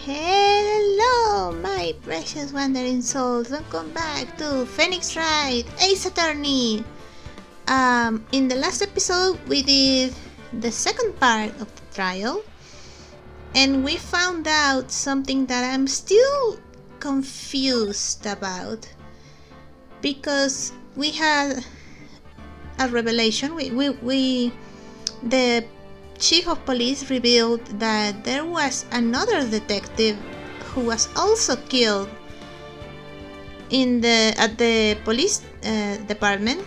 Hello, my precious wandering souls. Welcome back to Phoenix Wright, Ace Attorney. In the last episode, we did the second part of the trial, and we found out something that I'm still confused about, because we had a revelation. The chief of police revealed that there was another detective who was also killed at the police department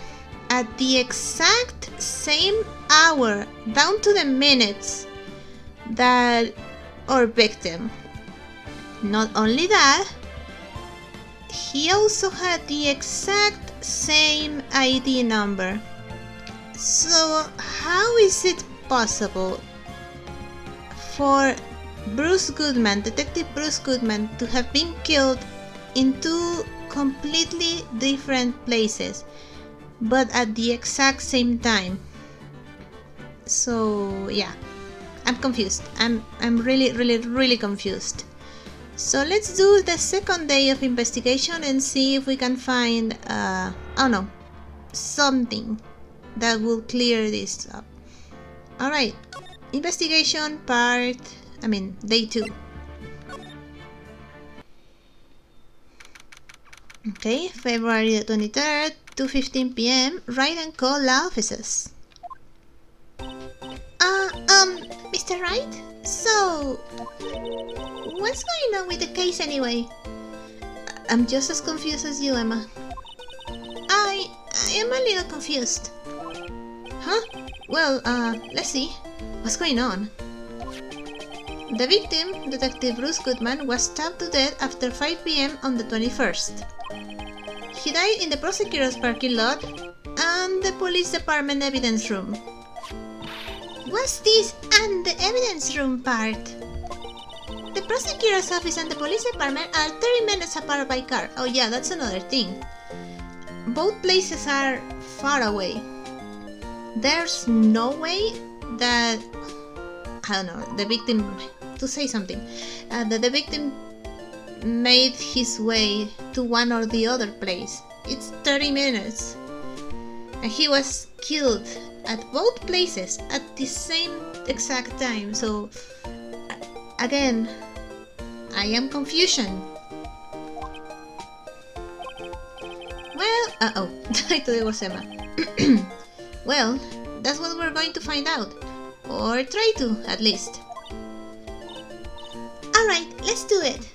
at the exact same hour, down to the minutes, that our victim. Not only that, he also had the exact same ID number. So how is it possible for Detective Bruce Goodman, to have been killed in two completely different places, but at the exact same time? So yeah, I'm confused. I'm really confused. So let's do the second day of investigation and see if we can find something that will clear this up. Alright, investigation day 2. Okay, February 23rd, 2:15 p.m. Wright and Co. law offices. Mr. Wright? So, what's going on with the case anyway? I'm just as confused as you, Emma. I am a little confused. Huh? Well, let's see. What's going on? The victim, Detective Bruce Goodman, was stabbed to death after 5 p.m. on the 21st. He died in the prosecutor's parking lot and the police department evidence room. What's this "and the evidence room" part? The prosecutor's office and the police department are 30 minutes apart by car. Oh yeah, that's another thing. Both places are far away. There's no way that, the victim, to say something, that the victim made his way to one or the other place. It's 30 minutes. And he was killed at both places at the same exact time. So, again, I am confusion. Well, I thought it was Emma. Well, that's what we're going to find out. Or try to, at least. Alright, let's do it.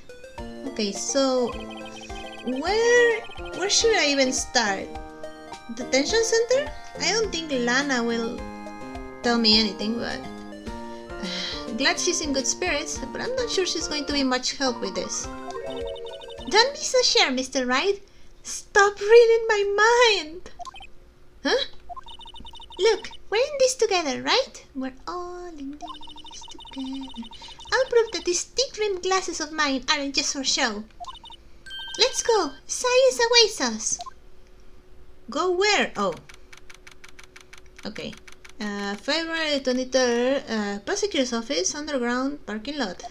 Okay, so where should I even start? Detention center? I don't think Lana will tell me anything, but glad she's in good spirits, but I'm not sure she's going to be much help with this. Don't be so sure, Mr. Wright. Stop reading my mind. Huh? Look, we're in this together, right? We're all in this together. I'll prove that these thick-rimmed glasses of mine aren't just for show. Let's go. Science awaits us. Go where? Oh. Okay. February 23rd, prosecutor's office, underground parking lot.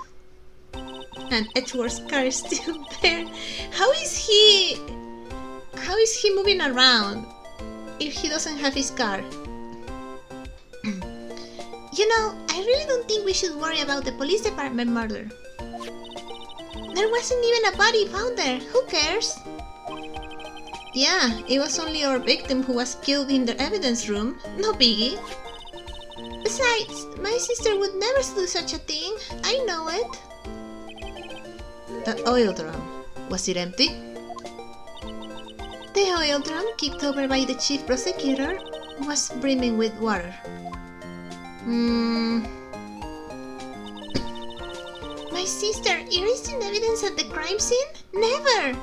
And Edgeworth's car is still there. How is he moving around if he doesn't have his car? You know, I really don't think we should worry about the police department murder. There wasn't even a body found there. Who cares? Yeah, it was only our victim who was killed in the evidence room. No biggie. Besides, my sister would never do such a thing. I know it. The oil drum. Was it empty? The oil drum, kicked over by the chief prosecutor, was brimming with water. My sister erasing evidence at the crime scene? Never!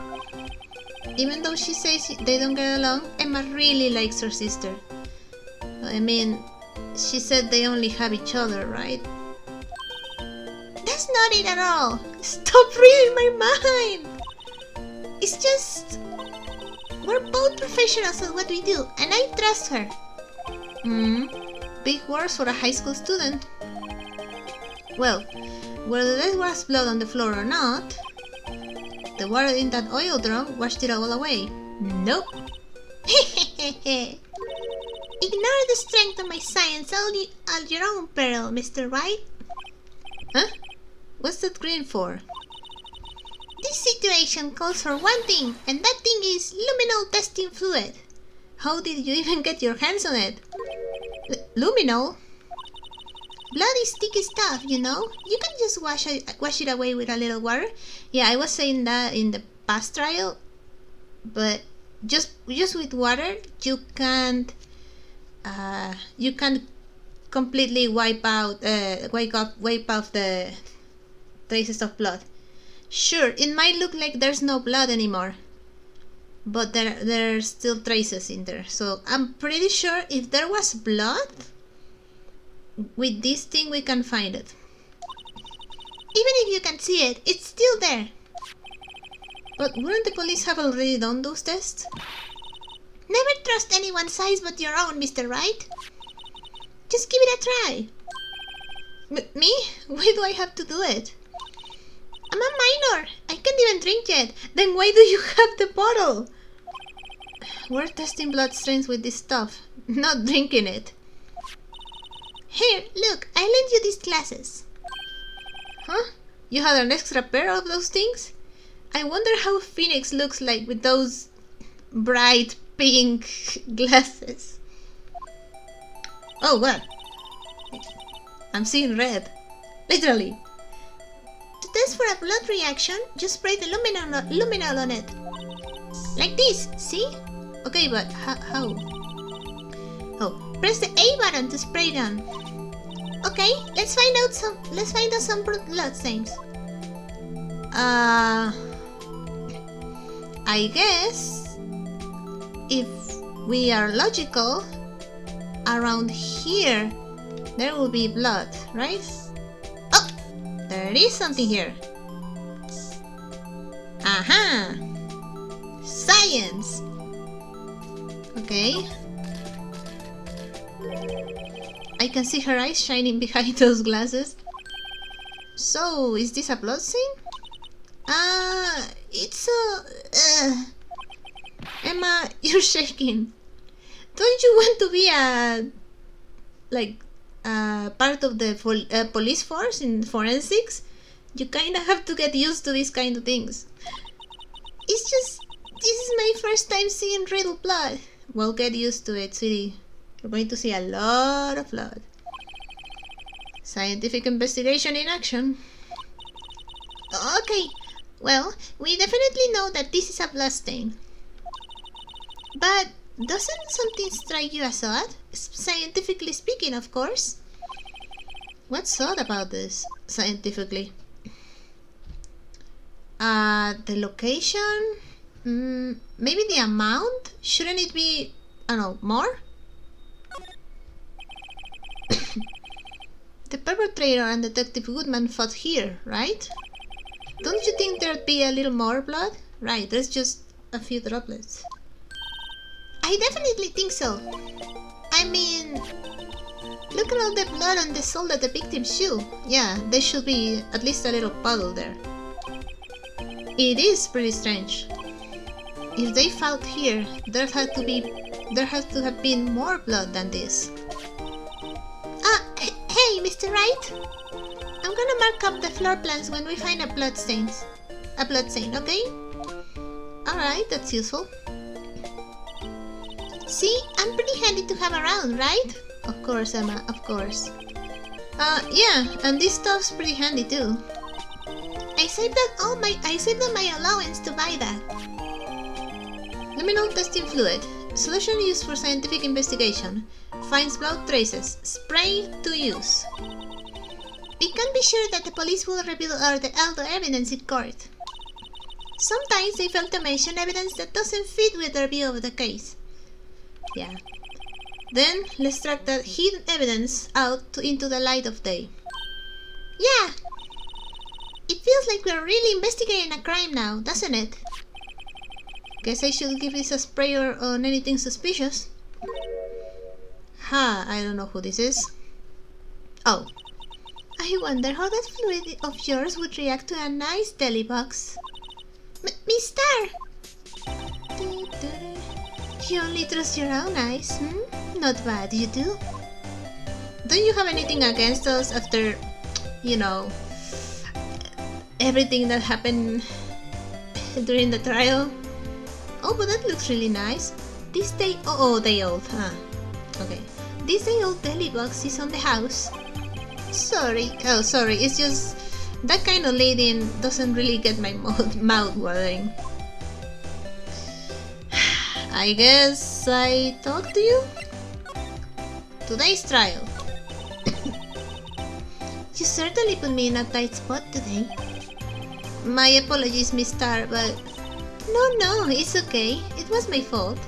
Even though she says they don't get along, Emma really likes her sister. I mean, she said they only have each other, right? That's not it at all! Stop reading my mind! It's just, we're both professionals at what we do, and I trust her. Big words for a high school student. Well, whether there was blood on the floor or not, the water in that oil drum washed it all away. Nope. Ignore the strength of my science at your own peril, Mr. Wright. Huh? What's that green for? This situation calls for one thing, and that thing is luminol testing fluid. How did you even get your hands on it? Luminol? Blood is sticky stuff, you know. You can just wash it away with a little water. Yeah, I was saying that in the past trial, but just with water, you can't completely wipe off the traces of blood. Sure, it might look like there's no blood anymore, but there's still traces in there. So I'm pretty sure if there was blood, with this thing we can find it. Even if you can see it, it's still there. But wouldn't the police have already done those tests? Never trust anyone's eyes but your own, Mr. Wright. Just give it a try. Me? Why do I have to do it? I'm a minor. I can't even drink yet. Then why do you have the bottle? We're testing blood strains with this stuff, not drinking it. Here, look, I lent you these glasses. Huh? You had an extra pair of those things? I wonder how Phoenix looks like with those bright pink glasses. Oh, what? I'm seeing red. Literally. To test for a blood reaction, just spray the luminol on it. Like this, see? Okay, but how? Oh, press the A button to spray it on. Okay, let's find out some blood stains. I guess if we are logical, around here there will be blood, right? Oh, there is something here. Aha! Science! Okay. I can see her eyes shining behind those glasses. So, is this a blood stain? It's a... Emma, you're shaking. Don't you want to be part of the police force in forensics? You kinda have to get used to these kind of things. It's just... This is my first time seeing real blood. Well, get used to it, sweetie. You're going to see a lot of blood. Scientific investigation in action. Okay, well, we definitely know that this is a blood stain. But doesn't something strike you as odd? Scientifically speaking, of course. What's odd about this, scientifically? The location? Maybe the amount? Shouldn't it be, I don't know, more? The perpetrator and Detective Goodman fought here, right? Don't you think there'd be a little more blood? Right, there's just a few droplets. I definitely think so. I mean, look at all the blood on the sole of the victim's shoe. Yeah, there should be at least a little puddle there. It is pretty strange. If they fought here, there had to have been more blood than this. Hey, Mr. Wright. I'm gonna mark up the floor plans when we find a blood stain, okay? Alright, that's useful. See, I'm pretty handy to have around, right? Of course, Emma, of course. Yeah, and this stuff's pretty handy too. I saved up my allowance to buy that. Luminol testing fluid. Solution used for scientific investigation. Finds blood traces. Spray to use. We can be sure that the police will reveal all the evidence in court. Sometimes they fail to mention evidence that doesn't fit with their view of the case. Yeah. Then let's track that hidden evidence out into the light of day. Yeah! It feels like we're really investigating a crime now, doesn't it? Guess I should give this a sprayer on anything suspicious. I don't know who this is. Oh. I I wonder how that fluid of yours would react to a nice deli box. Mister! You only trust your own eyes, hmm? Not bad, you do. Don't you have anything against us after, you know, everything that happened during the trial? Oh, but that looks really nice. This day... Oh, day old, huh? Okay. This day old deli box is on the house. Sorry. Oh, sorry. It's just... that kind of lady doesn't really get my mouth watering. I guess I talk to you? Today's trial. You certainly put me in a tight spot today. My apologies, Miss Star, but... No, it's okay. It was my fault.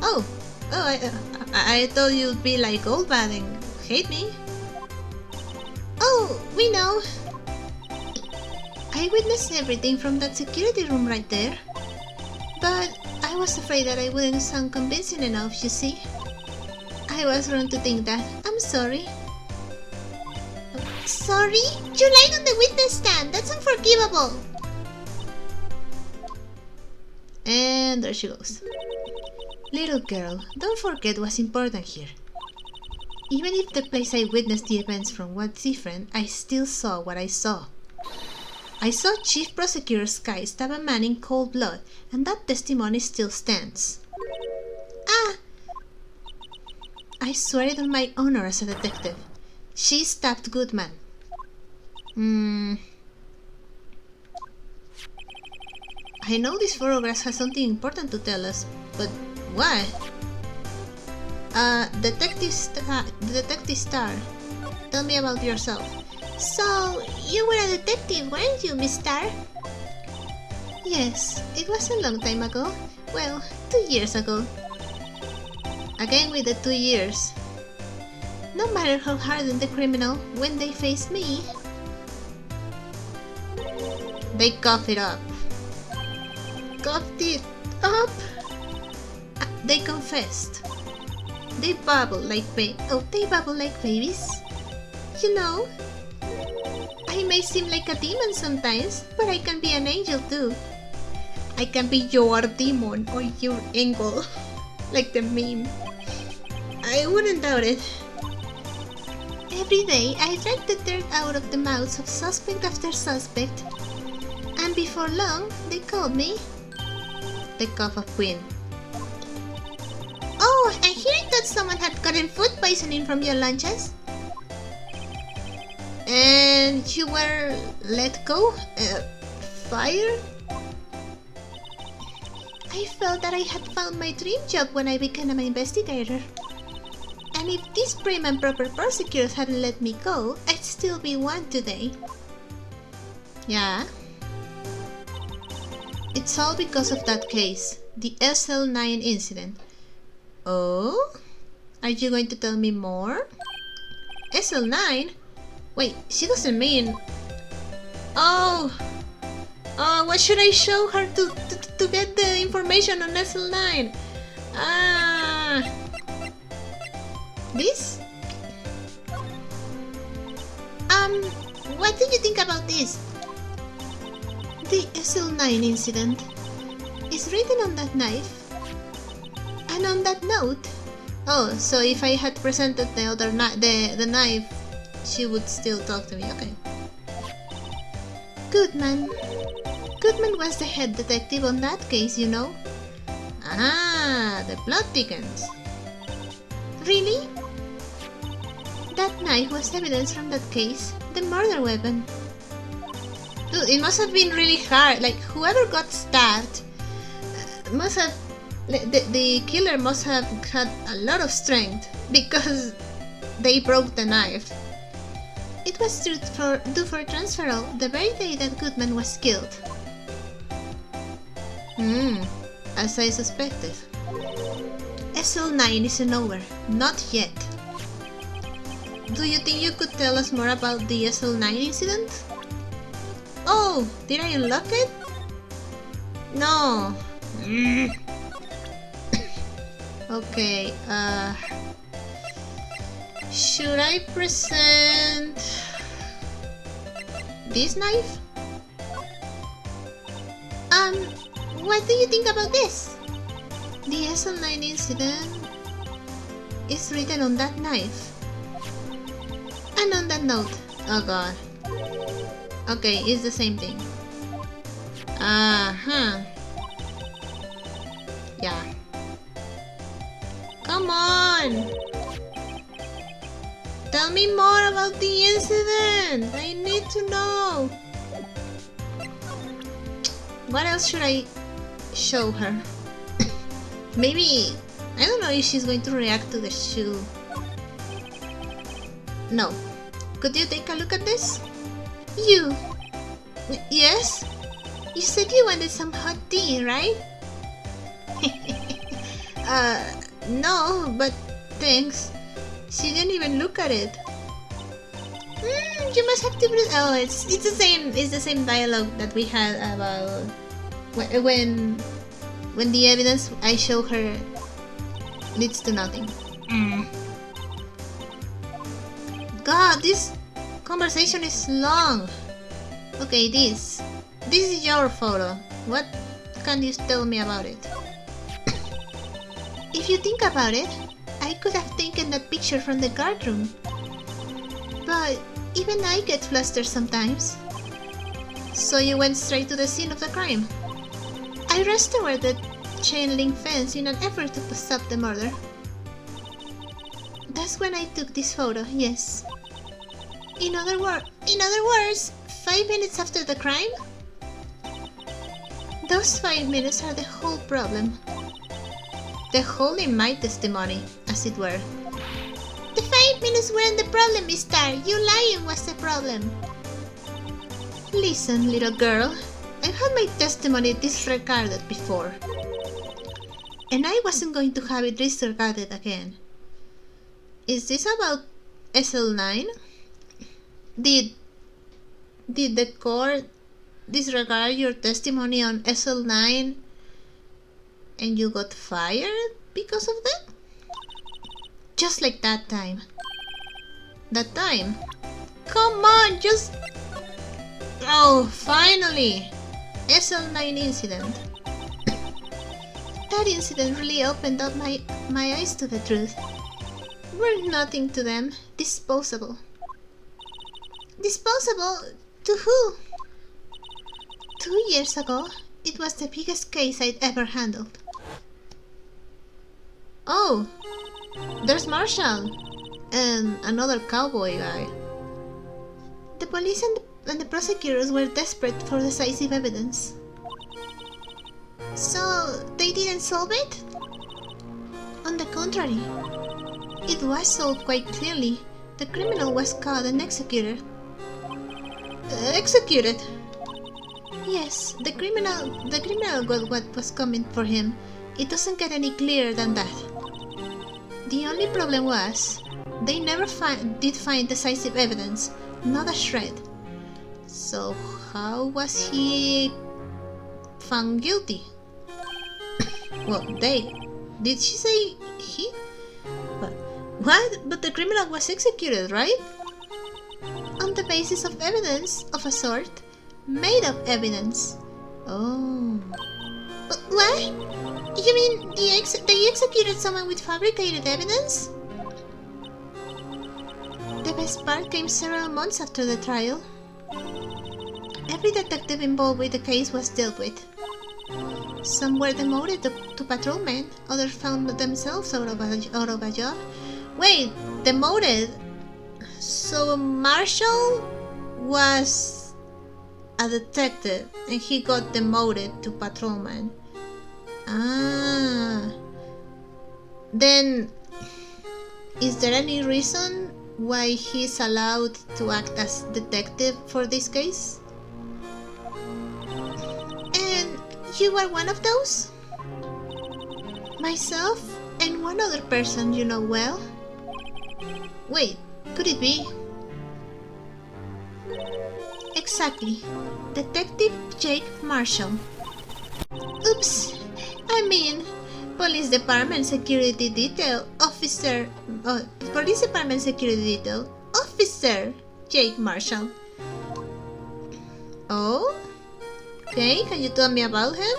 Oh, I thought you'd be like Goldbad and hate me. Oh, we know. I witnessed everything from that security room right there. But I was afraid that I wouldn't sound convincing enough, you see. I was wrong to think that. I'm sorry. Sorry? You lied on the witness stand. That's unforgivable. And there she goes. Little girl, don't forget what's important here. Even if the place I witnessed the events from was different, I still saw what I saw. I saw Chief Prosecutor Sky stab a man in cold blood, and that testimony still stands. Ah! I swear it on my honor as a detective. She stabbed Goodman. I know this photograph has something important to tell us, but what? Detective Star, tell me about yourself. So, you were a detective, weren't you, Miss Star? Yes, it was a long time ago. Well, 2 years ago. Again with the 2 years. No matter how hardened the criminal, when they faced me, they coughed it up. Coughed it up? They confessed. They babble like babies. You know, I may seem like a demon sometimes, but I can be an angel too. I can be your demon or your angel, like the meme. I wouldn't doubt it. Every day, I drag the dirt out of the mouths of suspect after suspect, and before long, they called me the Cough of Queen. Oh, I hear that someone had gotten food poisoning from your lunches. And you were let go? Fired? I felt that I had found my dream job when I became an investigator. And if these prim and proper prosecutors hadn't let me go, I'd still be one today. Yeah? It's all because of that case, the SL9 incident. Oh? Are you going to tell me more? SL9? Wait, she doesn't mean... Oh! What should I show her to get the information on SL9? Ah! This? What do you think about this? The SL9 incident is written on that knife. And on that note... Oh, so if I had presented the other the knife, she would still talk to me, okay. Goodman. Goodman was the head detective on that case, you know. Ah, the plot thickens. Really? That knife was evidence from that case, the murder weapon. Dude, it must have been really hard, like whoever got stabbed must have... The killer must have had a lot of strength because they broke the knife. It was due for transferal the very day that Goodman was killed. As I suspected. SL9 isn't over. Not yet. Do you think you could tell us more about the SL9 incident? Oh, did I unlock it? No. Okay, should I present... This knife? What do you think about this? The SL9 incident is written on that knife. And on that note. Oh god. Okay, it's the same thing. Yeah. Come on! Tell me more about the incident! I need to know! What else should I show her? Maybe... I don't know if she's going to react to the shoe. No. Could you take a look at this? You! Yes? You said you wanted some hot tea, right? No, but thanks. She didn't even look at it. You must have to... Oh, it's the same dialogue that we had about when the evidence I show her leads to nothing. God, this conversation is long. Okay, this is your photo. What can you tell me about it? If you think about it, I could have taken that picture from the guard room. But even I get flustered sometimes. So you went straight to the scene of the crime. I restored the chain link fence in an effort to stop the murder. That's when I took this photo, yes. In other words, 5 minutes after the crime? Those 5 minutes are the whole problem. The hole in my testimony, as it were. The 5 minutes weren't the problem, Mister. You lying was the problem. Listen, little girl. I've had my testimony disregarded before. And I wasn't going to have it disregarded again. Is this about SL9? Did the court disregard your testimony on SL9 and you got fired because of that? Just like that time. That time? Come on, just... Oh, finally! SL9 incident. That incident really opened up my eyes to the truth. We're nothing to them. Disposable. Disposable? To who? 2 years ago, it was the biggest case I'd ever handled. Oh, there's Marshall and another cowboy guy. The police and the prosecutors were desperate for decisive evidence. So, they didn't solve it? On the contrary, it was solved quite clearly. The criminal was caught and executed. Executed? Yes, the criminal got what was coming for him. It doesn't get any clearer than that. The only problem was, they never did find decisive evidence, not a shred. So how was he found guilty? Well, did she say he? What? But the criminal was executed, right? On the basis of evidence of a sort. Made up evidence. Oh. What? You mean they executed someone with fabricated evidence? The best part came several months after the trial. Every detective involved with the case was dealt with. Some were demoted to patrolmen, others found themselves out of a job. Wait, demoted? So Marshall was a detective and he got demoted to patrolman. Ah. Then, is there any reason why he's allowed to act as detective for this case? And you were one of those? Myself and one other person you know well. Wait, could it be? Exactly. Detective Jake Marshall. Oops. I mean, Police Department Security Detail Officer... Police Department Security Detail Officer Jake Marshall. Oh? Okay, can you tell me about him?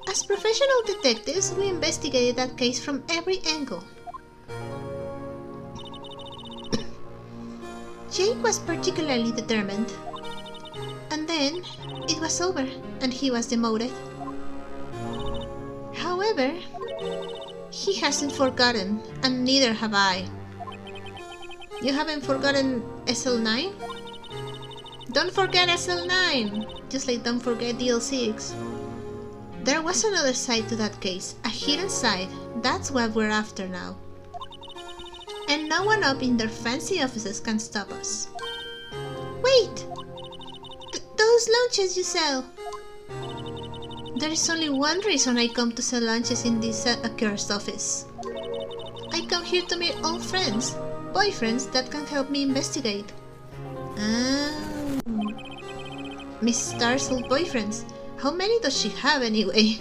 As professional detectives, we investigated that case from every angle. Jake was particularly determined. And then, it was over, and he was demoted. However, he hasn't forgotten, and neither have I. You haven't forgotten SL9? Don't forget SL9! Just like don't forget DL6. There was another side to that case, a hidden side. That's what we're after now. And no one up in their fancy offices can stop us. Wait! Those lunches you sell! There is only one reason I come to sell lunches in this accursed office. I come here to meet old friends, boyfriends that can help me investigate. Oh. Miss Star's old boyfriends. How many does she have anyway?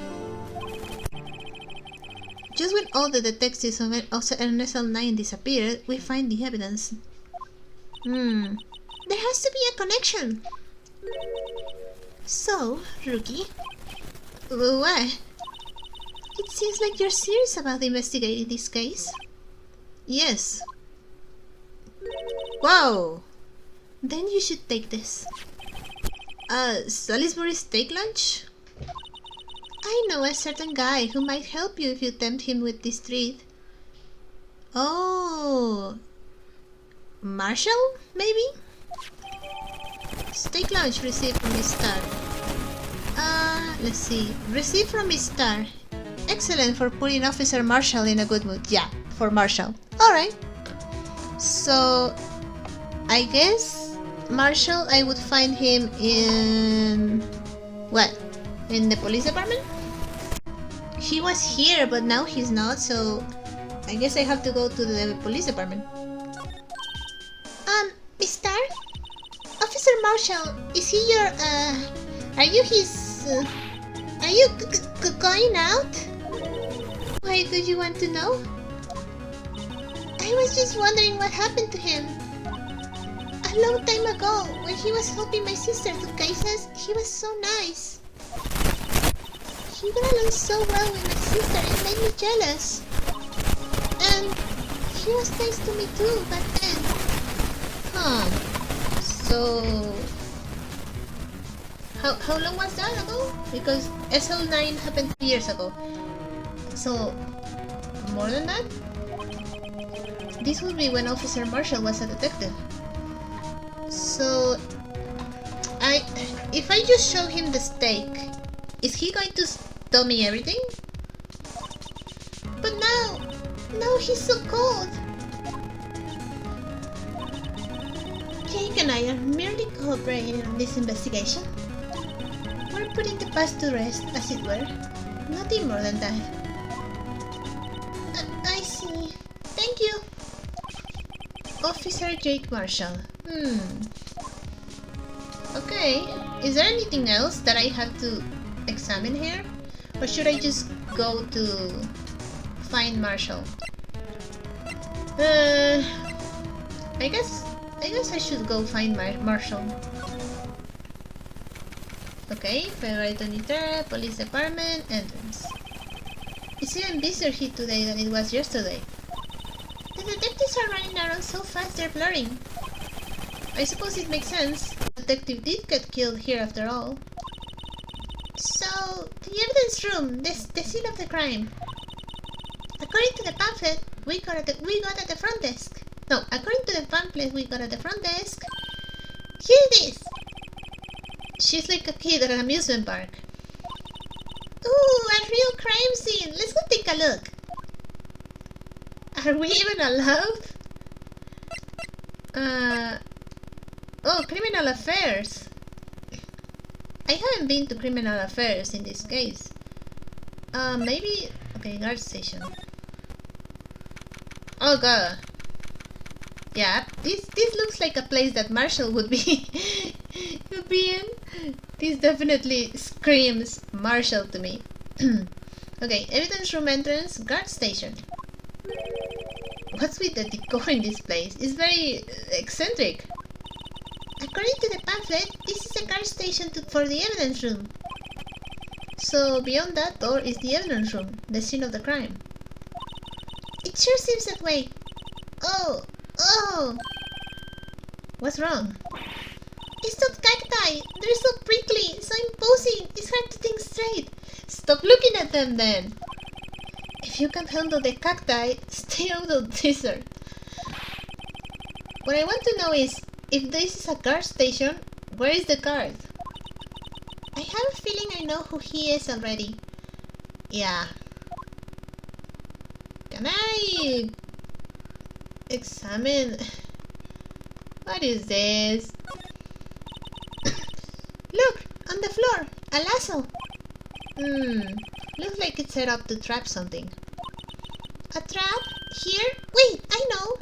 Just when all the detectives on SL9 disappeared, we find the evidence. There has to be a connection. So, Rookie. What? It seems like you're serious about investigating this case. Yes. Wow. Then you should take this. Salisbury steak lunch? I know a certain guy who might help you if you tempt him with this treat. Oh. Marshall, maybe? Steak lunch received from Miss Star. Let's see. Received from Miss Star. Excellent for putting Officer Marshall in a good mood. Yeah, for Marshall. Alright. So, I guess Marshall, I would find him in... what? In the police department? He was here, but now he's not, so I guess I have to go to the police department. Miss Star? Officer Marshall, is he your, are you his, are you going out? Why do you want to know? I was just wondering what happened to him. A long time ago, when he was helping my sister do cases, he was so nice. He got along so well with my sister, it made me jealous. And he was nice to me too back then. Huh. So... How long was that ago? Because SL9 happened 2 years ago. So... more than that? This would be when Officer Marshall was a detective. So... if I just show him the steak, is he going to tell me everything? But now he's so cold. Jake and I are merely cooperating on this investigation. We're putting the past to rest, as it were. Nothing more than that. I see. Thank you. Officer Jake Marshall. Okay. Is there anything else that I have to examine here? Or should I just go to find Marshall? I guess I should go find Marshall. Okay, February 23rd, police department, entrance. It's even busier here today than it was yesterday. The detectives are running around so fast they're blurring. I suppose it makes sense. The detective did get killed here after all. So, the evidence room, the scene of the crime. According to the pamphlet we got at the front desk. No, according to the pamphlet we got at the front desk. Here it is! She's like a kid at an amusement park. Ooh, a real crime scene! Let's go take a look! Are we even allowed? Oh, criminal affairs! I haven't been to criminal affairs in this case. Maybe... okay, guard station. Oh god. Yeah, this looks like a place that Marshall would be would be in. This definitely screams Marshall to me. Okay, evidence room entrance, guard station. What's with the decor in this place? It's very eccentric. According to the pamphlet, this is the car station for the evidence room. So beyond that door is the evidence room, the scene of the crime. It sure seems that way. Oh! What's wrong? It's those cacti. They're so prickly, so imposing. It's hard to think straight. Stop looking at them then. If you can't handle the cacti, stay out of the desert. What I want to know is, if this is a car station, where is the guard? I have a feeling I know who he is already. Yeah. Can I examine? What is this? Look! On the floor! A lasso! Looks like it's set up to trap something. A trap? Here? Wait! I know!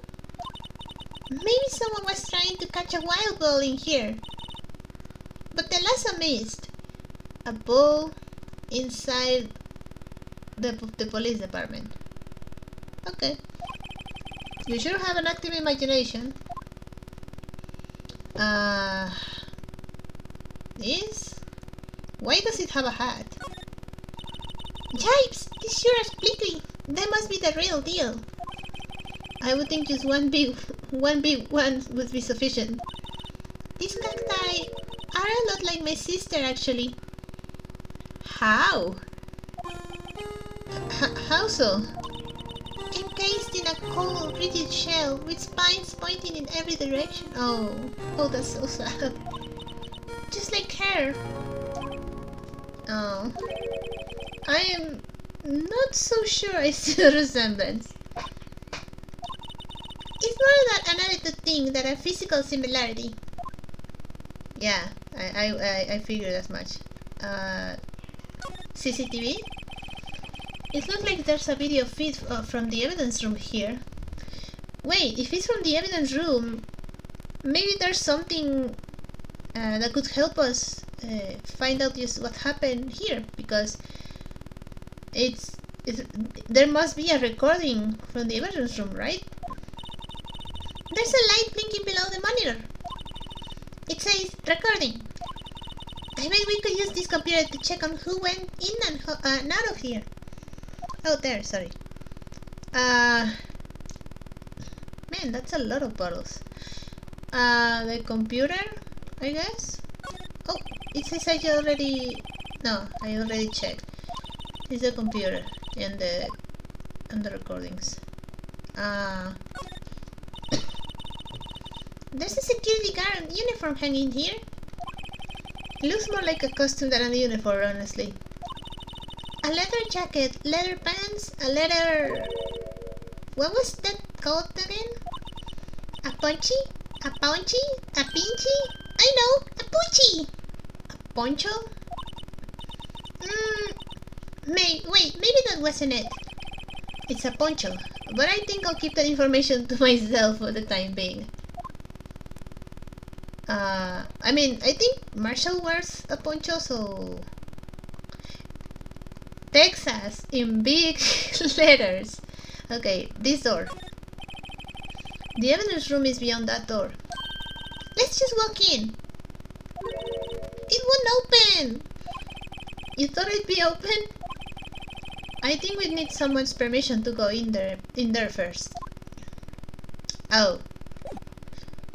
Maybe someone was trying to catch a wild ball in here. But the lasso missed. A ball inside the police department. Okay. You sure have an active imagination. This? Why does it have a hat? Yipes! These sure are splicky. That must be the real deal. I would think just one big one would be sufficient. These cacti are a lot like my sister, actually. How? How so? Encased in a cold, rigid shell with spines pointing in every direction. Oh, that's so sad. Just like her. Oh. I am not so sure I see a resemblance. It's more that an attitude thing than a physical similarity. Yeah, I figured as much. CCTV? It looks like there's a video feed from the evidence room here. Wait, if it's from the evidence room, maybe there's something that could help us find out just what happened here, because there must be a recording from the evidence room, right? There's a light blinking below the monitor. It says recording. I bet we could use this computer to check on who went in and out of here. Oh, there, sorry. Man, that's a lot of bottles. The computer, I guess? Oh, it says I already... No, I already checked. It's the computer and the recordings. There's a security guard uniform hanging here. It looks more like a costume than a uniform, honestly. A leather jacket, leather pants, a leather... What was that called again? A punchy? A pounchy? A pinchy? I know! A poochie! A poncho? Wait, maybe that wasn't it. It's a poncho, but I think I'll keep that information to myself for the time being. I mean, I think Marshall wears a poncho, so... Texas in big letters. Okay, this door. The evidence room is beyond that door. Let's just walk in. It won't open. You thought it'd be open? I think we'd need someone's permission to go in there first. Oh.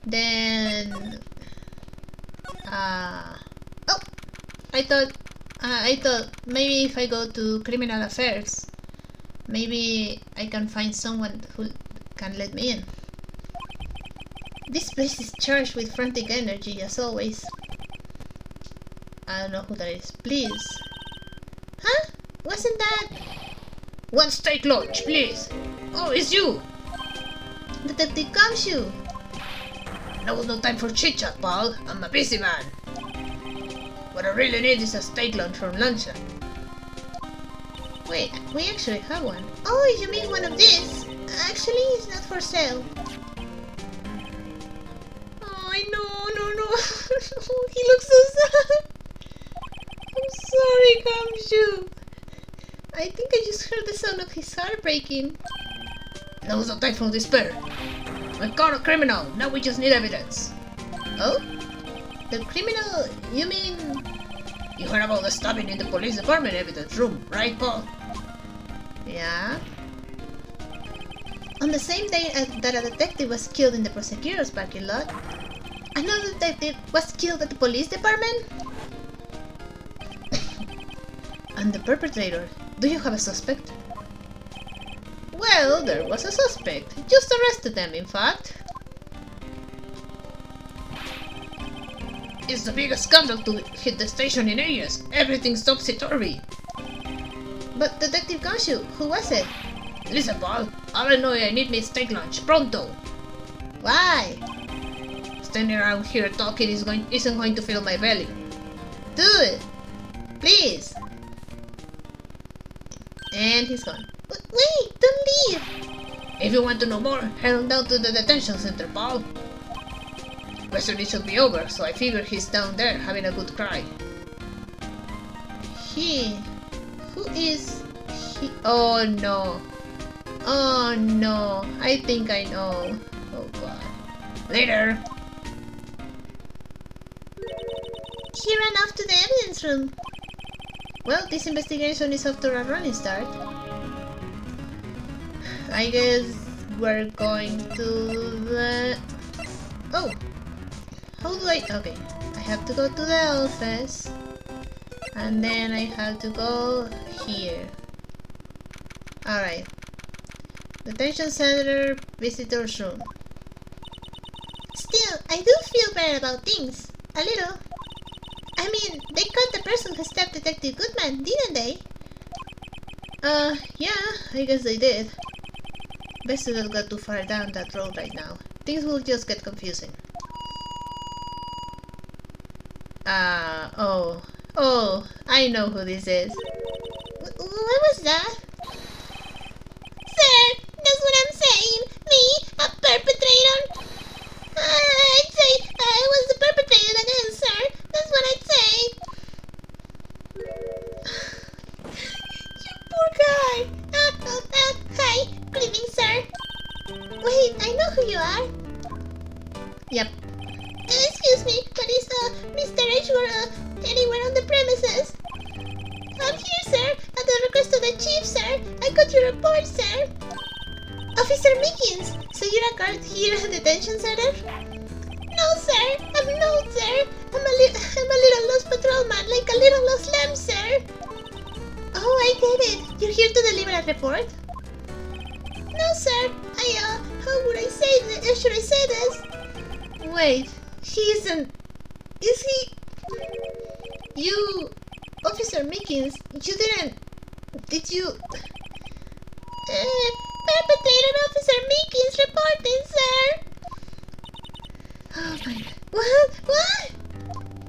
Then... Oh! I thought maybe if I go to criminal affairs, maybe I can find someone who can let me in. This place is charged with frantic energy, as always. I don't know who that is. Please. Huh? Wasn't that... One steak lunch, please. Oh, it's you. Detective Gumshoe. No time for chit-chat, pal. I'm a busy man. What I really need is a steak lunch from luncheon. Wait, we actually have one. Oh, you mean one of these? Actually, it's not for sale. Oh, no. He looks so sad. I'm sorry, Gumshoe. I think I just heard the sound of his heart breaking. Now's no time for despair. We caught a criminal. Now we just need evidence. Oh? The criminal, you mean... You heard about the stabbing in the police department evidence room, right, Paul? Yeah? On the same day that a detective was killed in the prosecutor's parking lot, another detective was killed at the police department? And the perpetrator, do you have a suspect? Well, there was a suspect. Just arrested them, in fact. It's the biggest scandal to hit the station in ages. Everything's topsy-turvy. But Detective Gonshu, who was it? Listen, Paul. I know I need me steak lunch. Pronto. Why? Standing around here talking isn't going to fill my belly. Do it! Please! And he's gone. Wait! Don't leave! If you want to know more, head on down to the detention center, Paul. Yesterday should be over, so I figure he's down there having a good cry. He... Who is... he... Oh no. Oh no. I think I know. Oh god. Later! He ran off to the evidence room. Well, this investigation is off to a running start. I guess we're going to the... Oh! How do I... Okay. I have to go to the office. And then I have to go here. Alright. Detention center, visitor's room. Still, I do feel bad about things. A little. I mean, they caught the person who stabbed Detective Goodman, didn't they? Yeah, I guess they did. Best to not go too far down that road right now. Things will just get confusing. Oh, I know who this is. What was that? Sir, that's what I'm saying. Me, a perpetrator. I'd say I was the perpetrator again, sir. That's what I'd say. You poor guy. Hi. Good evening, sir. Wait, I know who you are. Yep. Excuse me, but is Mr. Edgeworth anywhere on the premises? I'm here, sir, at the request of the chief, sir. I got your report, sir. Officer Mickens, so you're a guard here at the detention center? No, sir. I'm not, sir. I'm a little lost patrolman, like a little lost lamb, sir. Oh, I get it. You're here to deliver a report? No, sir. How would I say this? Should I say this? Wait, he isn't... Is he... You... Officer Mickens, you didn't... Did you... Perpetrator Officer Mickens reporting, sir! Oh my god. What?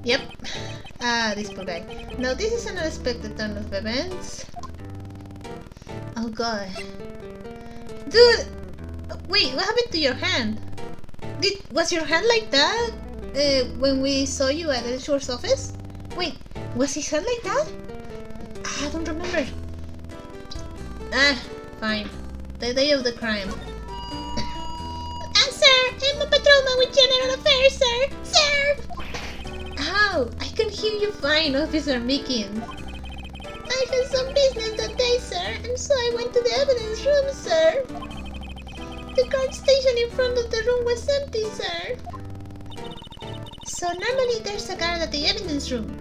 Yep. This poor guy. Now this is an unexpected turn of events. Oh god. Dude! Wait, what happened to your hand? Was your hand like that? When we saw you at the Shore's office? Wait, was his hand like that? I don't remember. Fine. The day of the crime. Sir, I'm a patrolman with General Affairs, sir! Sir! Ow! I can hear you fine, Officer Mickens. I had some business that day, sir, and so I went to the evidence room, sir. The guard station in front of the room was empty, sir. So normally there's a guard at the evidence room.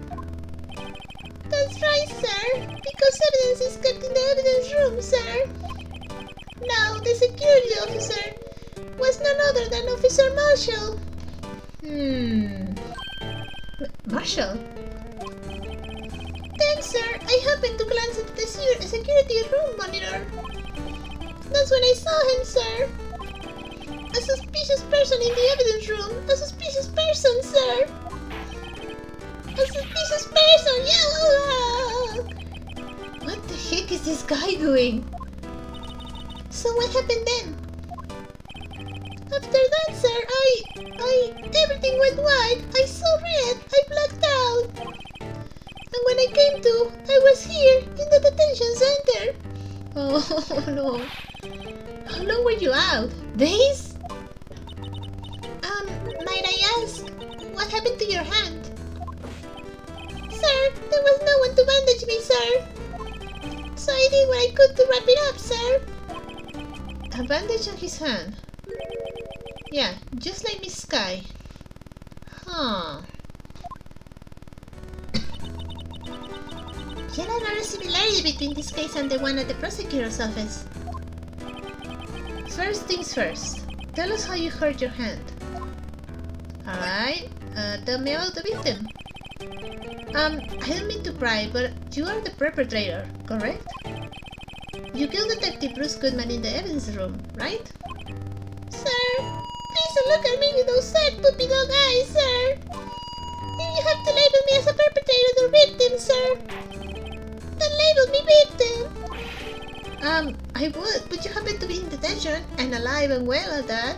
That's right, sir, because evidence is kept in the evidence room, sir. Now, the security officer was none other than Officer Marshall. Marshall? Then, sir, I happened to glance at the security room monitor. That's when I saw him, sir. A suspicious person in the evidence room. A suspicious person, sir. A suspicious person, yeah! What the heck is this guy doing? So what happened then? After that, sir, everything went white. I saw red. I blacked out. And when I came to, I was here in the detention center. Oh no. How long were you out? Days? Might I ask, what happened to your hand? Sir, there was no one to bandage me, sir. So I did what I could to wrap it up, sir. A bandage on his hand. Yeah, just like Miss Sky. Huh. Yet another similarity between this case and the one at the prosecutor's office. First things first. Tell us how you hurt your hand. Alright, tell me about the victim. I don't mean to pry, but you are the perpetrator, correct? You killed Detective Bruce Goodman in the evidence room, right? Sir, please don't look at me with those sad puppy dog eyes, sir. If you have to label me as a perpetrator or victim, sir, then label me victim. I would, but you happen to be in detention and alive and well at that.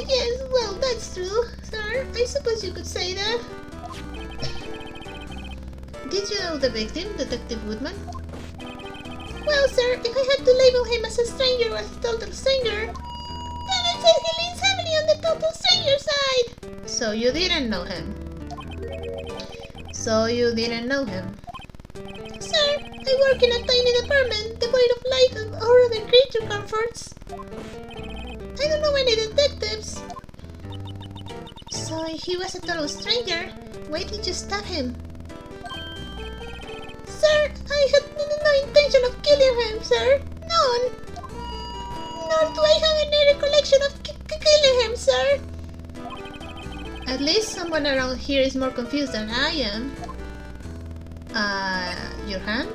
Yes, well, that's true, sir. I suppose you could say that. Did you know the victim, Detective Woodman? Well, sir, if I had to label him as a stranger or as a total stranger, then I'd say he leans heavily on the total stranger side. So you didn't know him. Sir, I work in a tiny department devoid of light or other creature comforts. I don't know any detectives. So he was a total stranger. Why did you stab him? Sir, I had no intention of killing him, sir. None. Nor do I have any recollection of killing him, sir. At least someone around here is more confused than I am. Your hand?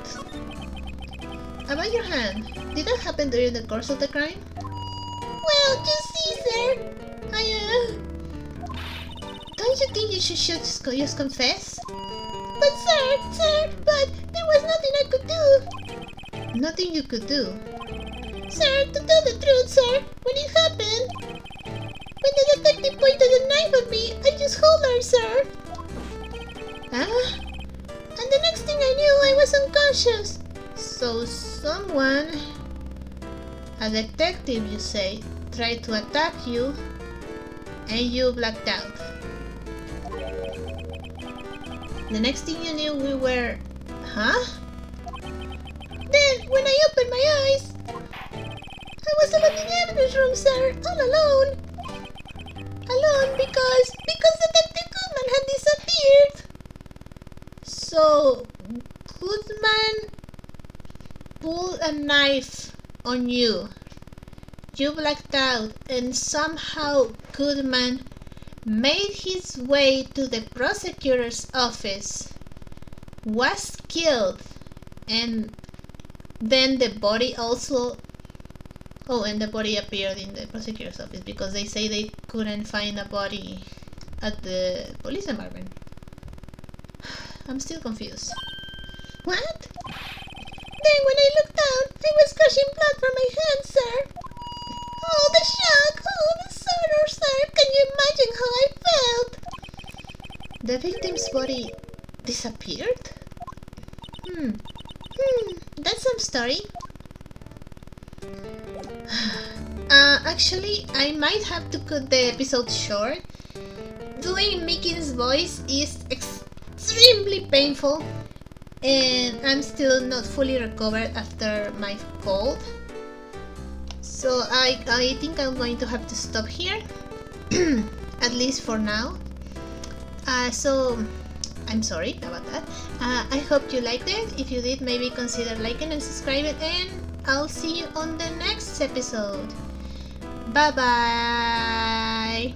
About your hand, did that happen during the course of the crime? Well, you see, sir, Don't you think you should just confess? But sir, but there was nothing I could do. Nothing you could do? Sir, to tell the truth, sir, when it happened, when the detective pointed the knife at me, I just hollered, sir. Huh? And the next thing I knew, I was unconscious. So someone, a detective you say, tried to attack you and you blacked out. The next thing you knew we were... Huh? Then, when I opened my eyes, I was alone in the evidence room, sir, all alone. Alone because Detective Goodman had disappeared. So, Goodman pulled a knife on you. You blacked out and somehow Goodman made his way to the prosecutor's office, was killed, and then the body also... Oh, and the body appeared in the prosecutor's office because they say they couldn't find a body at the police department. I'm still confused. What? Then when I looked down, I was gushing blood from my hand, sir. Oh, the shock! Oh, the sorrow, sir! Can you imagine how I felt? The victim's body disappeared? That's some story. Actually, I might have to cut the episode short. Doing Mickey's voice is extremely painful, and I'm still not fully recovered after my cold. So I think I'm going to have to stop here, at least for now. So I'm sorry about that. I hope you liked it. If you did, maybe consider liking and subscribing, and I'll see you on the next episode. Bye bye.